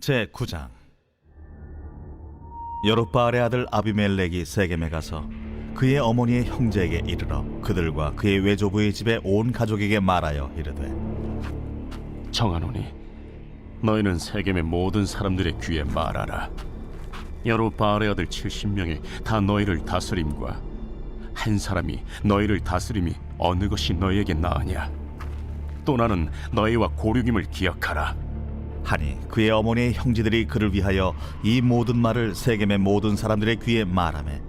제9장. 여룻바알의 아들 아비멜렉이 세겜에 가서 그의 어머니의 형제에게 이르러 그들과 그의 외조부의 집에 온 가족에게 말하여 이르되, 청하노니 너희는 세겜의 모든 사람들의 귀에 말하라. 여룻바알의 아들 70명이 다 너희를 다스림과 한 사람이 너희를 다스림이 어느 것이 너희에게 나으냐? 또 나는 너희와 고륙임을 기억하라. 하니 그의 어머니의 형제들이 그를 위하여 이 모든 말을 세겜의 모든 사람들의 귀에 말하매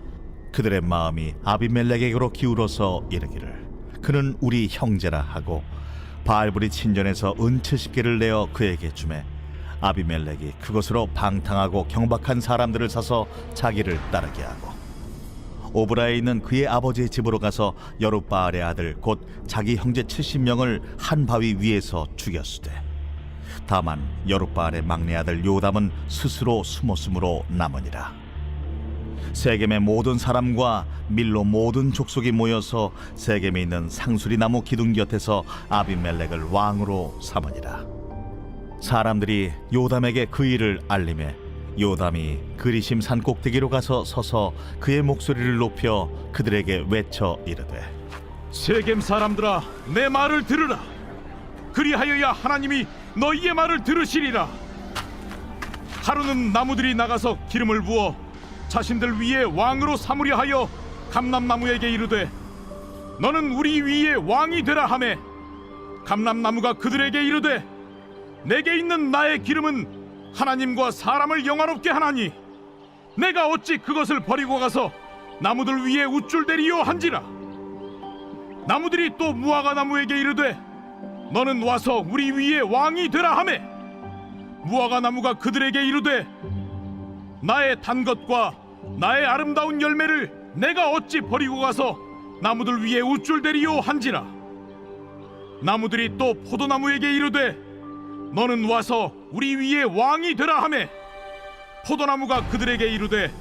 그들의 마음이 아비멜렉에게로 기울어서 이르기를, 그는 우리 형제라 하고 바알불이 친전에서 은 70개를 내어 그에게 주매 아비멜렉이 그것으로 방탕하고 경박한 사람들을 사서 자기를 따르게 하고 오브라에 있는 그의 아버지의 집으로 가서 여룻바알의 아들 곧 자기 형제 70명을 한 바위 위에서 죽였으되, 다만 여룻바알의 막내 아들 요담은 스스로 숨었으므로 남으니라. 세겜의 모든 사람과 밀로 모든 족속이 모여서 세겜에 있는 상수리 나무 기둥 곁에서 아비멜렉을 왕으로 삼으니라. 사람들이 요담에게 그 일을 알림해 요담이 그리심 산 꼭대기로 가서 서서 그의 목소리를 높여 그들에게 외쳐 이르되, 세겜 사람들아, 내 말을 들으라. 그리하여야 하나님이 너희의 말을 들으시리라. 하루는 나무들이 나가서 기름을 부어 자신들 위에 왕으로 삼으려 하여 감람나무에게 이르되, 너는 우리 위에 왕이 되라 하매, 감람나무가 그들에게 이르되, 내게 있는 나의 기름은 하나님과 사람을 영화롭게 하나니 내가 어찌 그것을 버리고 가서 나무들 위에 우쭐대리요 한지라. 나무들이 또 무화과 나무에게 이르되, 너는 와서 우리 위에 왕이 되라 하매, 무화과 나무가 그들에게 이르되, 나의 단 것과 나의 아름다운 열매를 내가 어찌 버리고 가서 나무들 위에 우쭐대리요 한지라. 나무들이 또 포도나무에게 이르되, 너는 와서 우리 위에 왕이 되라 하매, 포도나무가 그들에게 이르되,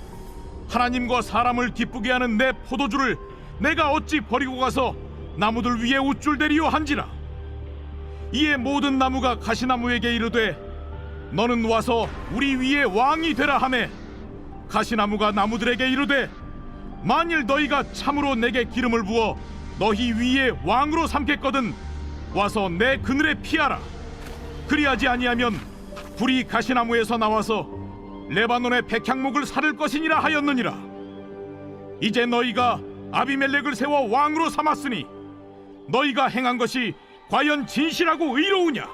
하나님과 사람을 기쁘게 하는 내 포도주를 내가 어찌 버리고 가서 나무들 위에 우쭐대리요 한지라. 이에 모든 나무가 가시나무에게 이르되, 너는 와서 우리 위에 왕이 되라 하매, 가시나무가 나무들에게 이르되, 만일 너희가 참으로 내게 기름을 부어 너희 위에 왕으로 삼겠거든 와서 내 그늘에 피하라. 그리하지 아니하면 불이 가시나무에서 나와서 레바논의 백향목을 사를 것이니라 하였느니라. 이제 너희가 아비멜렉을 세워 왕으로 삼았으니 너희가 행한 것이 과연 진실하고 의로우냐?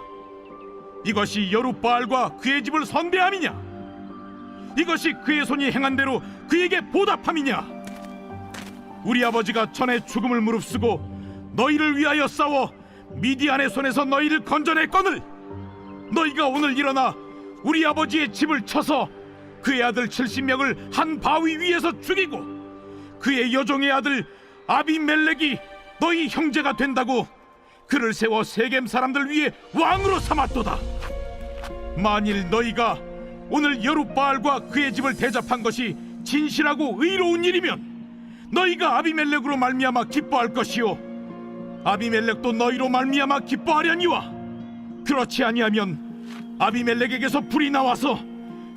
이것이 여룻바알과 그의 집을 선대함이냐? 이것이 그의 손이 행한 대로 그에게 보답함이냐? 우리 아버지가 전에 죽음을 무릅쓰고 너희를 위하여 싸워 미디안의 손에서 너희를 건져냈거늘, 너희가 오늘 일어나 우리 아버지의 집을 쳐서 그의 아들 70명을 한 바위 위에서 죽이고 그의 여종의 아들 아비멜렉이 너희 형제가 된다고 그를 세워 세겜 사람들 위에 왕으로 삼았도다. 만일 너희가 오늘 여룻바알과 그의 집을 대접한 것이 진실하고 의로운 일이면 너희가 아비멜렉으로 말미암아 기뻐할 것이요, 아비멜렉도 너희로 말미암아 기뻐하려니와, 그렇지 아니하면 아비멜렉에게서 불이 나와서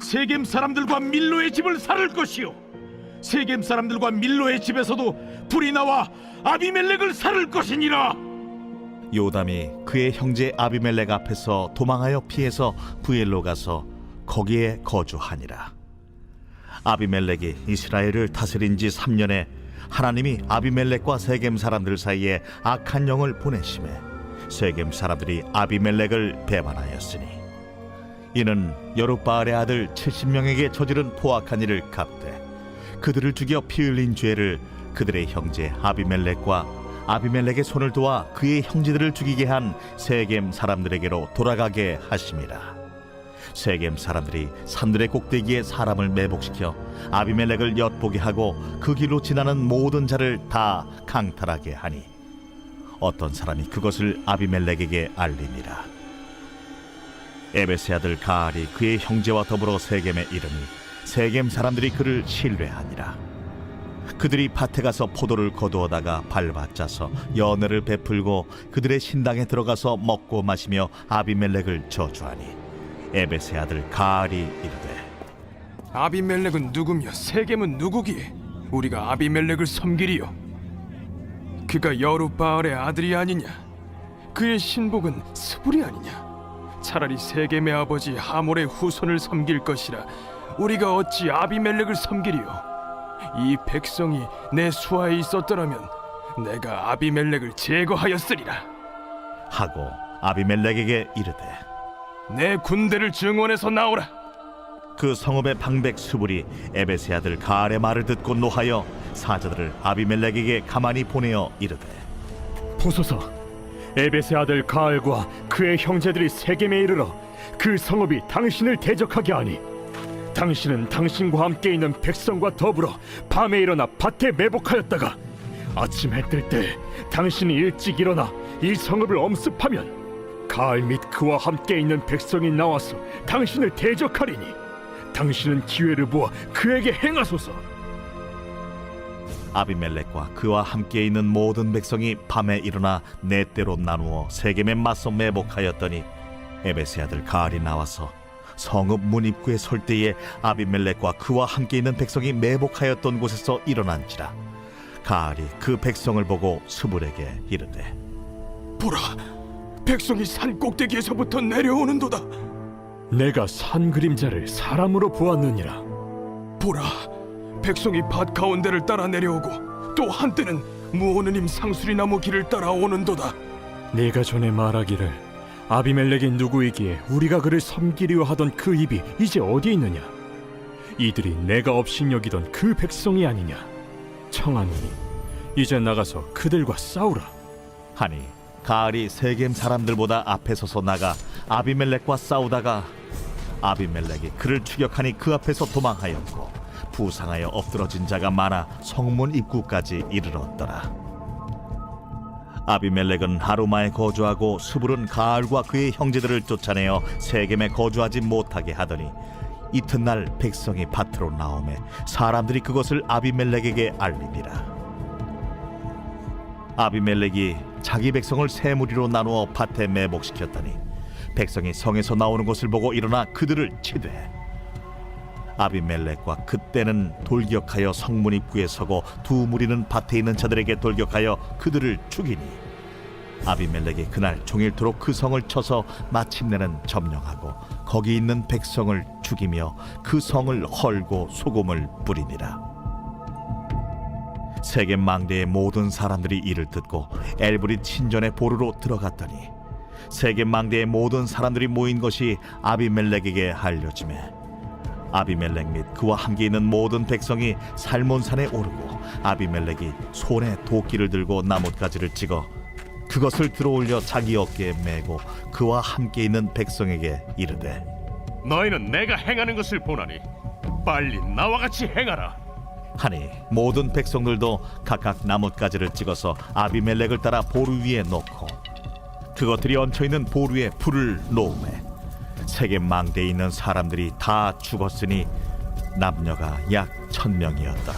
세겜 사람들과 밀로의 집을 살을 것이요, 세겜 사람들과 밀로의 집에서도 불이 나와 아비멜렉을 살을 것이니라. 요담이 그의 형제 아비멜렉 앞에서 도망하여 피해서 부엘로 가서 거기에 거주하니라. 아비멜렉이 이스라엘을 다스린 지 3년에 하나님이 아비멜렉과 세겜 사람들 사이에 악한 영을 보내심에 세겜 사람들이 아비멜렉을 배반하였으니, 이는 여룻바알의 아들 70명에게 저지른 포악한 일을 갚되 그들을 죽여 피 흘린 죄를 그들의 형제 아비멜렉과 아비멜렉의 손을 도와 그의 형제들을 죽이게 한 세겜 사람들에게로 돌아가게 하심이라. 세겜 사람들이 산들의 꼭대기에 사람을 매복시켜 아비멜렉을 엿보게 하고 그 길로 지나는 모든 자를 다 강탈하게 하니 어떤 사람이 그것을 아비멜렉에게 알리니라. 에베스의 아들 가알이 그의 형제와 더불어 세겜에 이르니 세겜 사람들이 그를 신뢰하니라. 그들이 밭에 가서 포도를 거두어다가 밟아짜서 연회를 베풀고 그들의 신당에 들어가서 먹고 마시며 아비멜렉을 저주하니 에벳의 아들 가알이 이르되 아비멜렉은 누구며 세겜은 누구기에 우리가 아비멜렉을 섬기리요? 그가 여룻바알의 아들이 아니냐? 그의 신복은 스불이 아니냐? 차라리 세겜의 아버지 하몰의 후손을 섬길 것이라 우리가 어찌 아비멜렉을 섬기리요? 이 백성이 내 수하에 있었더라면 내가 아비멜렉을 제거하였으리라. 하고 아비멜렉에게 이르되 내 군대를 증원해서 나오라. 그 성읍의 방백 수불이 에벳의 아들 가알의 말을 듣고 노하여 사자들을 아비멜렉에게 가만히 보내어 이르되 보소서, 에벳의 아들 가알과 그의 형제들이 세겜에 이르러 그 성읍이 당신을 대적하게 하니 당신은 당신과 함께 있는 백성과 더불어 밤에 일어나 밭에 매복하였다가 아침 해 뜰 때 당신이 일찍 일어나 이 성읍을 엄습하면 가알 및 그와 함께 있는 백성이 나와서 당신을 대적하리니 당신은 기회를 보아 그에게 행하소서. 아비멜렉과 그와 함께 있는 모든 백성이 밤에 일어나 네 때로 나누어 세겜에 맞서 매복하였더니 에벳의 아들 가알이 나와서 성읍 문 입구에 설 때에 아비멜렉과 그와 함께 있는 백성이 매복하였던 곳에서 일어난지라. 가알이 그 백성을 보고 스불에게 이르되 보라, 백성이 산 꼭대기에서부터 내려오는도다. 내가 산 그림자를 사람으로 보았느니라. 보라, 백성이 밭 가운데를 따라 내려오고 또 한때는 무오느님 상수리 나무 길을 따라 오는도다. 네가 전에 말하기를 아비멜렉이 누구이기에 우리가 그를 섬기려 하던 그 입이 이제 어디 있느냐? 이들이 내가 업신여기던 그 백성이 아니냐? 청하노니 이제 나가서 그들과 싸우라. 하니 가알이 세겜 사람들보다 앞에 서서 나가 아비멜렉과 싸우다가 아비멜렉이 그를 추격하니 그 앞에서 도망하였고 부상하여 엎드러진 자가 많아 성문 입구까지 이르렀더라. 아비멜렉은 하루마에 거주하고 수불은 가알과 그의 형제들을 쫓아내어 세겜에 거주하지 못하게 하더니 이튿날 백성이 밭으로 나오매 사람들이 그것을 아비멜렉에게 알리니라. 아비멜렉이 자기 백성을 세 무리로 나누어 밭에 매복시켰더니 백성이 성에서 나오는 것을 보고 일어나 그들을 치되 아비멜렉과 그때는 돌격하여 성문 입구에 서고 두 무리는 밭에 있는 자들에게 돌격하여 그들을 죽이니 아비멜렉이 그날 종일토록 그 성을 쳐서 마침내는 점령하고 거기 있는 백성을 죽이며 그 성을 헐고 소금을 뿌리니라. 세겜 망대의 모든 사람들이 이를 듣고 엘브릿 신전의 보루로 들어갔더니 세겜 망대의 모든 사람들이 모인 것이 아비멜렉에게 알려지매 아비멜렉 및 그와 함께 있는 모든 백성이 살몬산에 오르고 아비멜렉이 손에 도끼를 들고 나뭇가지를 찍어 그것을 들어올려 자기 어깨에 메고 그와 함께 있는 백성에게 이르되 너희는 내가 행하는 것을 보나니 빨리 나와 같이 행하라. 하니 모든 백성들도 각각 나뭇가지를 찍어서 아비멜렉을 따라 보루 위에 놓고 그것들이 얹혀있는 보루에 불을 놓으매 세겜 망대에 있는 사람들이 다 죽었으니 남녀가 약 1000명이었더라.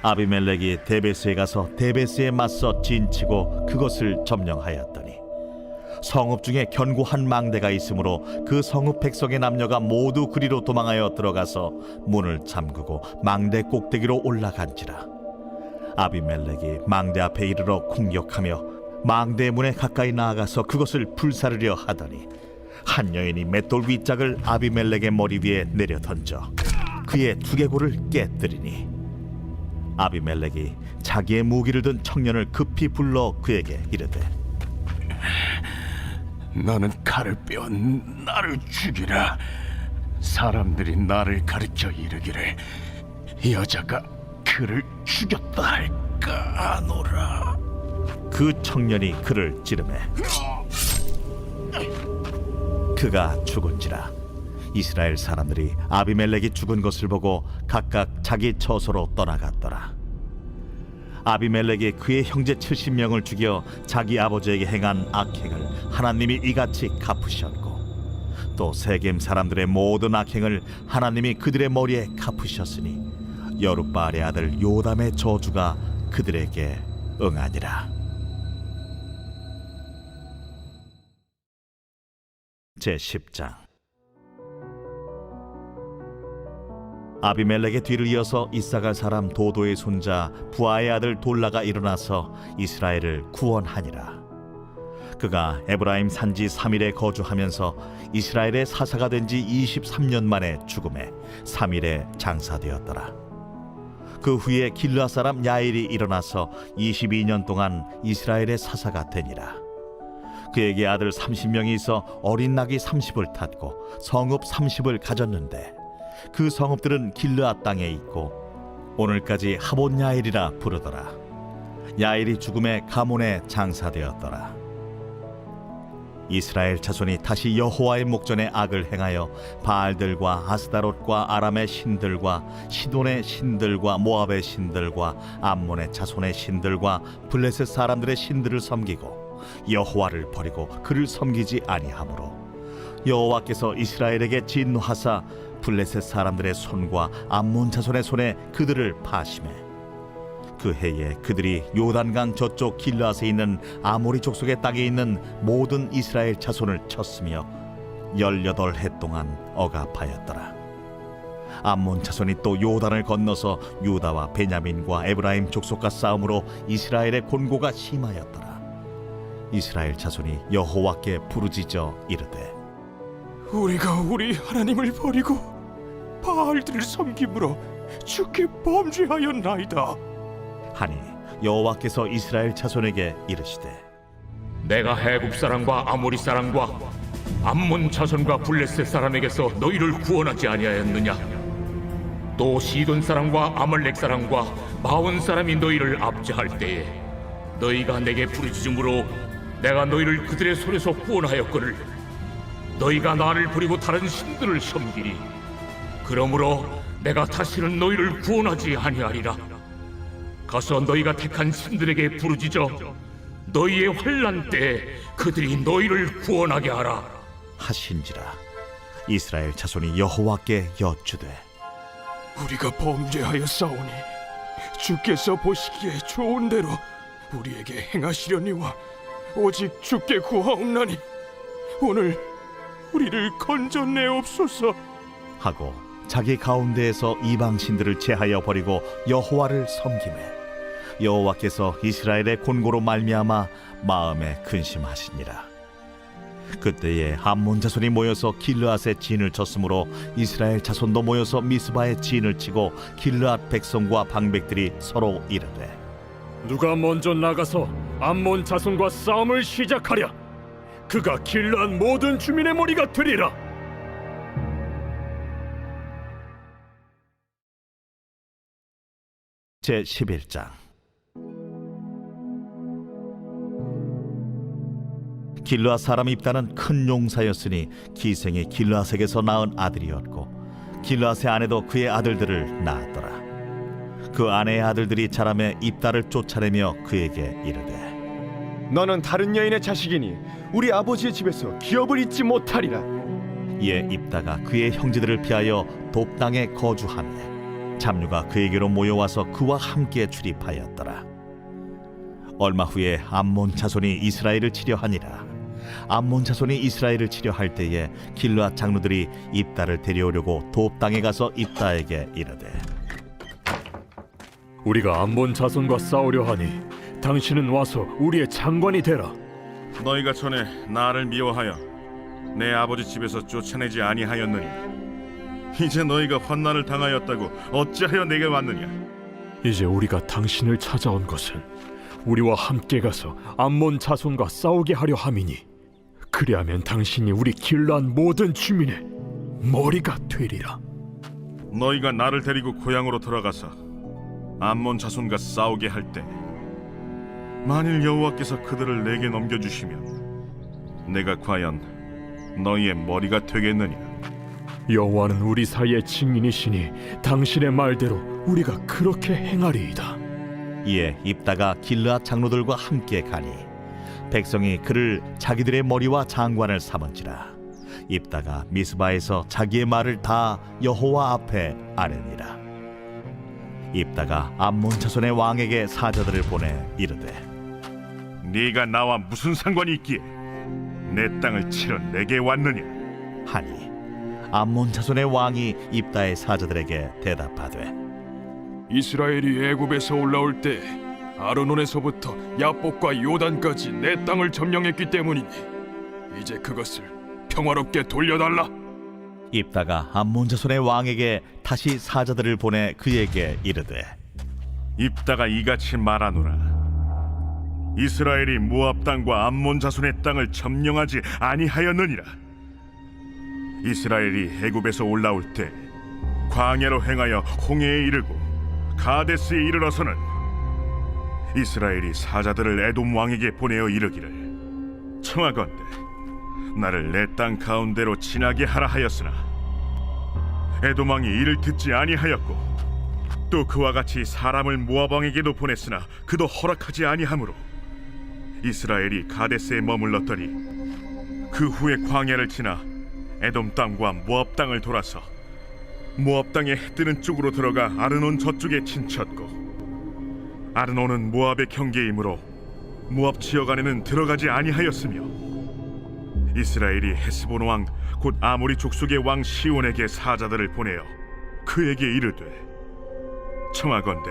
아비멜렉이 데베스에 가서 데베스에 맞서 진치고 그것을 점령하였더니 성읍 중에 견고한 망대가 있으므로 그 성읍 백성의 남녀가 모두 그리로 도망하여 들어가서 문을 잠그고 망대 꼭대기로 올라간지라. 아비멜렉이 망대 앞에 이르러 공격하며 망대 문에 가까이 나아가서 그것을 불사르려 하더니 한 여인이 맷돌 윗짝을 아비멜렉의 머리 위에 내려 던져 그의 두개골을 깨뜨리니 아비멜렉이 자기의 무기를 든 청년을 급히 불러 그에게 이르되 너는 칼을 빼어 나를 죽이라. 사람들이 나를 가르쳐 이르기를 여자가 그를 죽였다 할까 하노라. 그 청년이 그를 찌르매 그가 죽은지라. 이스라엘 사람들이 아비멜렉이 죽은 것을 보고 각각 자기 처소로 떠나갔더라. 아비멜렉이 그의 형제 70명을 죽여 자기 아버지에게 행한 악행을 하나님이 이같이 갚으셨고 또 세겜 사람들의 모든 악행을 하나님이 그들의 머리에 갚으셨으니 여룻바알의 아들 요담의 저주가 그들에게 응하니라. 제10장. 아비멜렉의 뒤를 이어서 이사갈 사람 도도의 손자 부하의 아들 돌라가 일어나서 이스라엘을 구원하니라. 그가 에브라임 산지 3일에 거주하면서 이스라엘의 사사가 된 지 23년 만에 죽음에 3일에 장사되었더라. 그 후에 길르앗 사람 야일이 일어나서 22년 동안 이스라엘의 사사가 되니라. 그에게 아들 30명이 있어 어린 낙이 30을 탔고 성읍 30을 가졌는데 그 성읍들은 길르앗 땅에 있고 오늘까지 하본 야일이라 부르더라. 야일이 죽음에 가몬에 장사되었더라. 이스라엘 자손이 다시 여호와의 목전에 악을 행하여 바알들과 아스다롯과 아람의 신들과 시돈의 신들과 모압의 신들과 암몬의 자손의 신들과 블레셋 사람들의 신들을 섬기고 여호와를 버리고 그를 섬기지 아니하므로 여호와께서 이스라엘에게 진노하사 블레셋 사람들의 손과 암몬 자손의 손에 그들을 파심해 그 해에 그들이 요단강 저쪽 길르앗에 있는 아모리 족속의 땅에 있는 모든 이스라엘 자손을 쳤으며 18해 동안 억압하였더라. 암몬 자손이 또 요단을 건너서 유다와 베냐민과 에브라임 족속과 싸움으로 이스라엘의 곤고가 심하였더라. 이스라엘 자손이 여호와께 부르짖어 이르되 우리가 우리 하나님을 버리고 바알들을 섬김으로 주께 범죄하였나이다. 하니 여호와께서 이스라엘 자손에게 이르시되 내가 해굽 사람과 아모리 사람과 암몬 자손과 블레셋 사람에게서 너희를 구원하지 아니하였느냐? 또 시돈 사람과 아말렉 사람과 마온 사람이 너희를 압제할 때에 너희가 내게 부르짖음으로 내가 너희를 그들의 손에서 구원하였거늘 너희가 나를 버리고 다른 신들을 섬기리. 그러므로 내가 다시는 너희를 구원하지 아니하리라. 가서 너희가 택한 신들에게 부르짖어 너희의 환난 때에 그들이 너희를 구원하게 하라 하신지라. 이스라엘 자손이 여호와께 여쭈되 우리가 범죄하였사오니 주께서 보시기에 좋은 대로 우리에게 행하시려니와 오직 주께 구하옵나니 오늘 우리를 건져내옵소서 하고 자기 가운데에서 이방 신들을 제하여 버리고 여호와를 섬기매 여호와께서 이스라엘의 곤고로 말미암아 마음에 근심하시니라. 그때에 암몬 자손이 모여서 길르앗에 진을 쳤으므로 이스라엘 자손도 모여서 미스바에 진을 치고 길르앗 백성과 방백들이 서로 이르되 누가 먼저 나가서 암몬 자손과 싸움을 시작하랴. 그가 길르앗 모든 주민의 머리가 되리라. 제11장. 길르앗 사람 입다는 큰 용사였으니 기생이 길르앗에게서 낳은 아들이었고 길르앗의 아내도 그의 아들들을 낳았더라. 그 아내의 아들들이 자라매 입다를 쫓아내며 그에게 이르되 너는 다른 여인의 자식이니 우리 아버지의 집에서 기업을 잊지 못하리라. 이에 입다가 그의 형제들을 피하여 돕 땅에 거주하며 잡류가 그에게로 모여와서 그와 함께 출입하였더라. 얼마 후에 암몬 자손이 이스라엘을 치려하니라. 암몬 자손이 이스라엘을 치려할 때에 길르앗 장로들이 입다를 데려오려고 돕 땅에 가서 입다에게 이르되 우리가 암몬 자손과 싸우려 하니 당신은 와서 우리의 장관이 되라. 너희가 전에 나를 미워하여 내 아버지 집에서 쫓아내지 아니하였느니 이제 너희가 환난을 당하였다고 어찌하여 내게 왔느냐? 이제 우리가 당신을 찾아온 것은 우리와 함께 가서 암몬 자손과 싸우게 하려 함이니 그리하면 당신이 우리 길르앗 모든 주민의 머리가 되리라. 너희가 나를 데리고 고향으로 돌아가서 암몬 자손과 싸우게 할 때 만일 여호와께서 그들을 내게 넘겨주시면 내가 과연 너희의 머리가 되겠느냐? 여호와는 우리 사이의 증인이시니 당신의 말대로 우리가 그렇게 행하리이다. 이에 입다가 길르앗 장로들과 함께 가니 백성이 그를 자기들의 머리와 장관을 삼은지라. 입다가 미스바에서 자기의 말을 다 여호와 앞에 아뢰니라. 입다가 암몬 자손의 왕에게 사자들을 보내 이르되 네가 나와 무슨 상관이 있기에 내 땅을 치러 내게 왔느냐? 하니 암몬 자손의 왕이 입다의 사자들에게 대답하되 이스라엘이 애굽에서 올라올 때 아르논에서부터 야복과 요단까지 내 땅을 점령했기 때문이니 이제 그것을 평화롭게 돌려달라. 입다가 암몬 자손의 왕에게 다시 사자들을 보내 그에게 이르되 입다가 이같이 말하노라. 이스라엘이 모압 땅과 암몬 자손의 땅을 점령하지 아니하였느니라. 이스라엘이 애굽에서 올라올 때 광야로 행하여 홍해에 이르고 가데스에 이르러서는 이스라엘이 사자들을 에돔 왕에게 보내어 이르기를 청하건대 나를 내 땅 가운데로 지나게 하라 하였으나 에돔 왕이 이를 듣지 아니하였고 또 그와 같이 사람을 모압 왕에게도 보냈으나 그도 허락하지 아니하므로 이스라엘이 가데스에 머물렀더니 그 후에 광야를 지나 에돔 땅과 모압 땅을 돌아서 모압 땅의 해 뜨는 쪽으로 들어가 아르논 저쪽에 진쳤고 아르논은 모압의 경계이므로 모압 지역 안에는 들어가지 아니하였으며 이스라엘이 헤스본 왕 곧 아모리 족속의 왕 시온에게 사자들을 보내어 그에게 이르되 청하건대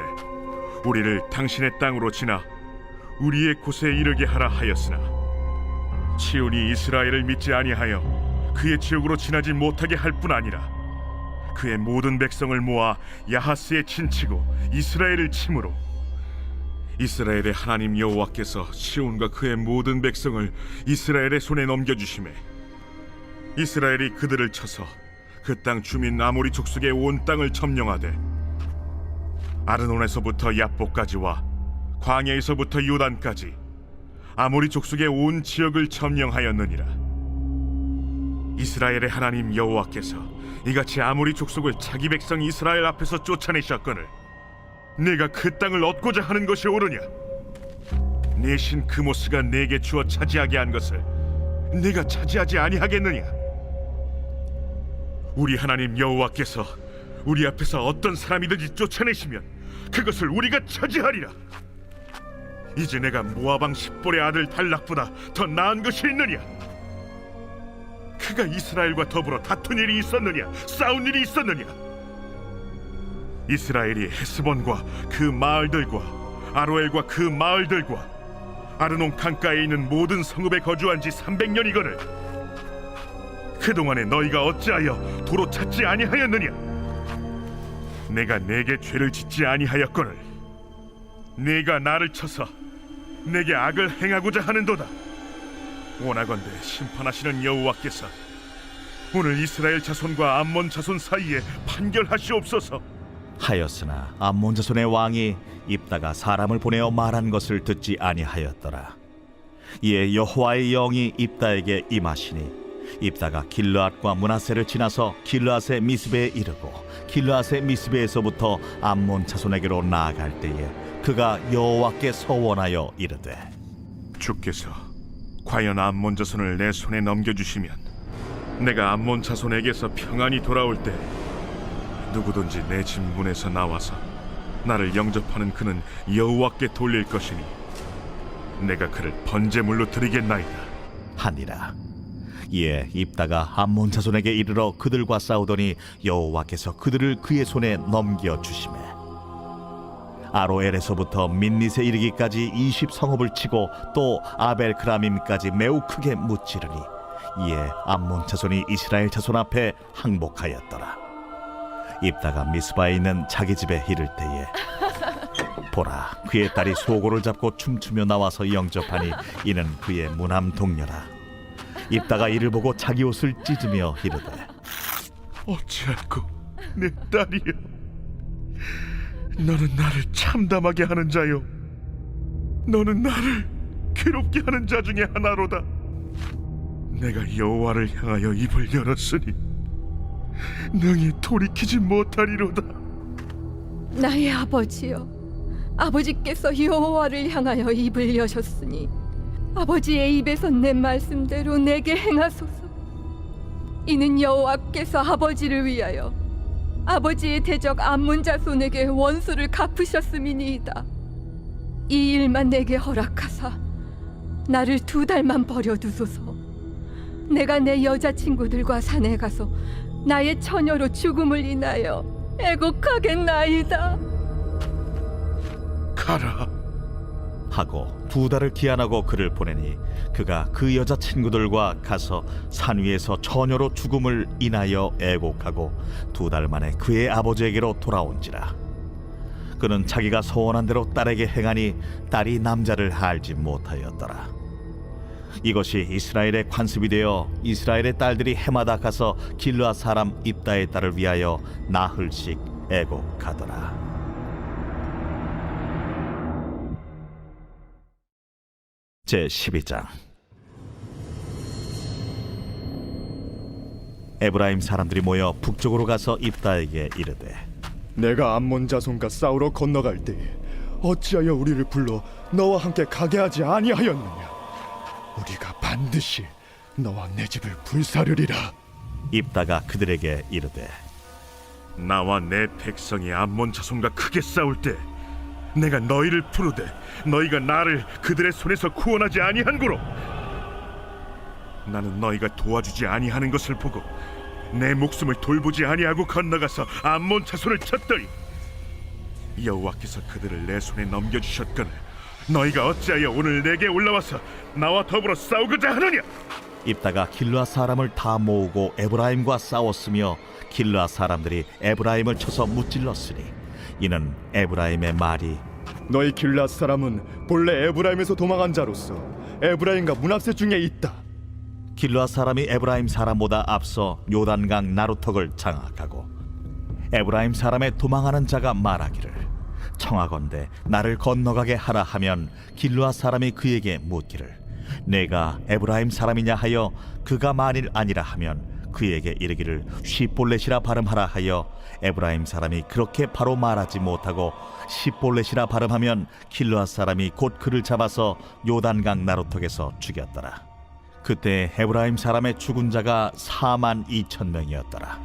우리를 당신의 땅으로 지나 우리의 곳에 이르게 하라 하였으나 시온이 이스라엘을 믿지 아니하여 그의 지역으로 지나지 못하게 할 뿐 아니라 그의 모든 백성을 모아 야하스에 진치고 이스라엘을 침으로 이스라엘의 하나님 여호와께서 시온과 그의 모든 백성을 이스라엘의 손에 넘겨주시매 이스라엘이 그들을 쳐서 그 땅 주민 아모리 족속의 온 땅을 점령하되 아르논에서부터 야복까지와 광야에서부터 요단까지 아모리 족속의 온 지역을 점령하였느니라. 이스라엘의 하나님 여호와께서 이같이 아모리 족속을 자기 백성 이스라엘 앞에서 쫓아내셨거늘 네가 그 땅을 얻고자 하는 것이 옳으냐? 내 신 그모스가 내게 주어 차지하게 한 것을 네가 차지하지 아니하겠느냐? 우리 하나님 여호와께서 우리 앞에서 어떤 사람이든지 쫓아내시면 그것을 우리가 차지하리라. 이제 내가 모압 왕 십볼의 아들 달락보다 더 나은 것이 있느냐? 그가 이스라엘과 더불어 다툰 일이 있었느냐? 싸운 일이 있었느냐? 이스라엘이 헤스본과 그 마을들과 아로엘과 그 마을들과 아르논 강가에 있는 모든 성읍에 거주한 지 300년이거늘 그동안에 너희가 어찌하여 도로 찾지 아니하였느냐? 내가 내게 죄를 짓지 아니하였거늘 네가 나를 쳐서 내게 악을 행하고자 하는도다. 원하건대 심판하시는 여호와께서 오늘 이스라엘 자손과 암몬 자손 사이에 판결하시옵소서. 하였으나 암몬 자손의 왕이 입다가 사람을 보내어 말한 것을 듣지 아니하였더라. 이에 여호와의 영이 입다에게 임하시니 입다가 길르앗과 므낫세를 지나서 길르앗의 미스베에 이르고 길르앗의 미스베에서부터 암몬 자손에게로 나아갈 때에 그가 여호와께 서원하여 이르되 주께서 과연 암몬 자손을 내 손에 넘겨주시면 내가 암몬 자손에게서 평안히 돌아올 때 누구든지 내 집 문에서 나와서 나를 영접하는 그는 여호와께 돌릴 것이니 내가 그를 번제물로 드리겠나이다 하니라. 이에 입다가 암몬 자손에게 이르러 그들과 싸우더니 여호와께서 그들을 그의 손에 넘겨 주시매 아로엘에서부터 민닛에 이르기까지 20성읍을 치고 또 아벨크라밈까지 매우 크게 무찌르니 이에 암몬 자손이 이스라엘 자손 앞에 항복하였더라. 입다가 미스바에 있는 자기 집에 이를 때에 보라, 그의 딸이 소고를 잡고 춤추며 나와서 영접하니 이는 그의 무남 동료라. 입다가 이를 보고 자기 옷을 찢으며 이르되 어찌할꼬 내 딸이여 너는 나를 참담하게 하는 자요 너는 나를 괴롭게 하는 자 중에 하나로다. 내가 여호와를 향하여 입을 열었으니 능히 돌이키지 못하리로다. 나의 아버지여, 아버지께서 여호와를 향하여 입을 여셨으니 아버지의 입에서 내 말씀대로 내게 행하소서. 이는 여호와께서 아버지를 위하여 아버지의 대적 암몬 자손에게 원수를 갚으셨음이니이다. 이 일만 내게 허락하사 나를 2달만 버려두소서. 내가 내 여자친구들과 산에 가서 나의 처녀로 죽음을 인하여 애곡하겠나이다. 가라. 하고 2달을 기한하고 그를 보내니 그가 그 여자친구들과 가서 산 위에서 처녀로 죽음을 인하여 애곡하고 2달 만에 그의 아버지에게로 돌아온지라. 그는 자기가 소원한 대로 딸에게 행하니 딸이 남자를 알지 못하였더라. 이것이 이스라엘의 관습이 되어 이스라엘의 딸들이 해마다 가서 길르앗 사람 입다의 딸을 위하여 나흘씩 애곡하더라. 제12장. 에브라임 사람들이 모여 북쪽으로 가서 입다에게 이르되, 내가 암몬 자손과 싸우러 건너갈 때에 어찌하여 우리를 불러 너와 함께 가게 하지 아니하였느냐? 우리가 반드시 너와 내 집을 불사르리라. 입다가 그들에게 이르되, 나와 내 백성이 암몬 자손과 크게 싸울 때 내가 너희를 부르되 너희가 나를 그들의 손에서 구원하지 아니한고로 나는 너희가 도와주지 아니하는 것을 보고 내 목숨을 돌보지 아니하고 건너가서 암몬 자손을 쳤더니 여호와께서 그들을 내 손에 넘겨주셨거늘 너희가 어찌하여 오늘 내게 올라와서 나와 더불어 싸우고자 하느냐? 입다가 길르앗 사람을 다 모으고 에브라임과 싸웠으며 길르앗 사람들이 에브라임을 쳐서 무찔렀으니 이는 에브라임의 말이 너희 길앗 사람은 본래 에브라임에서 도망한 자로서 에브라임과 문합세 중에 있다. 길르앗 사람이 에브라임 사람보다 앞서 요단강 나루턱을 장악하고 에브라임 사람의 도망하는 자가 말하기를 청하건대 나를 건너가게 하라 하면 길르앗 사람이 그에게 묻기를 내가 에브라임 사람이냐 하여 그가 만일 아니라 하면 그에게 이르기를 시볼렛이라 발음하라 하여 에브라임 사람이 그렇게 바로 말하지 못하고 시볼렛이라 발음하면 길르앗 사람이 곧 그를 잡아서 요단강 나루턱에서 죽였더라. 그때 에브라임 사람의 죽은 자가 42,000명이었더라.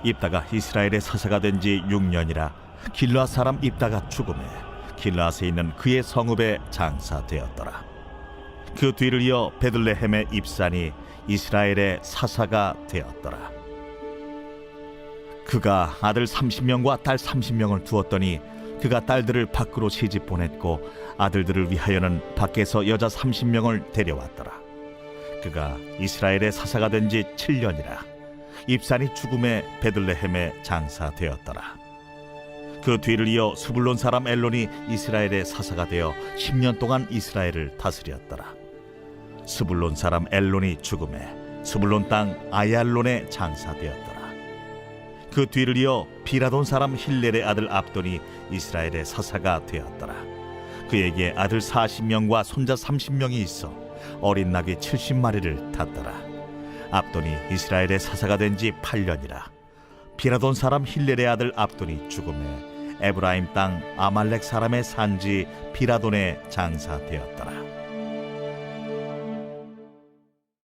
입다가 이스라엘의 사사가 된 지 6년이라 길르앗 사람 입다가 죽음에 길르앗에 있는 그의 성읍에 장사되었더라. 그 뒤를 이어 베들레헴의 입산이 이스라엘의 사사가 되었더라. 그가 아들 30명과 딸 30명을 두었더니 그가 딸들을 밖으로 시집 보냈고 아들들을 위하여는 밖에서 여자 30명을 데려왔더라. 그가 이스라엘의 사사가 된 지 7년이라 입산이 죽음에 베들레헴에 장사되었더라. 그 뒤를 이어 스불론 사람 엘론이 이스라엘의 사사가 되어 10년 동안 이스라엘을 다스렸더라. 스불론 사람 엘론이 죽음에 스불론 땅 아얄론에 장사되었더라. 그 뒤를 이어 비라돈 사람 힐렐의 아들 압돈이 이스라엘의 사사가 되었더라. 그에게 아들 40명과 손자 30명이 있어 어린 나귀 70마리를 탔더라. 압돈이 이스라엘의 사사가 된 지 8년이라 비라돈 사람 힐렐의 아들 압돈이 죽음에 에브라임 땅 아말렉 사람의 산지 비라돈에 장사되었더라.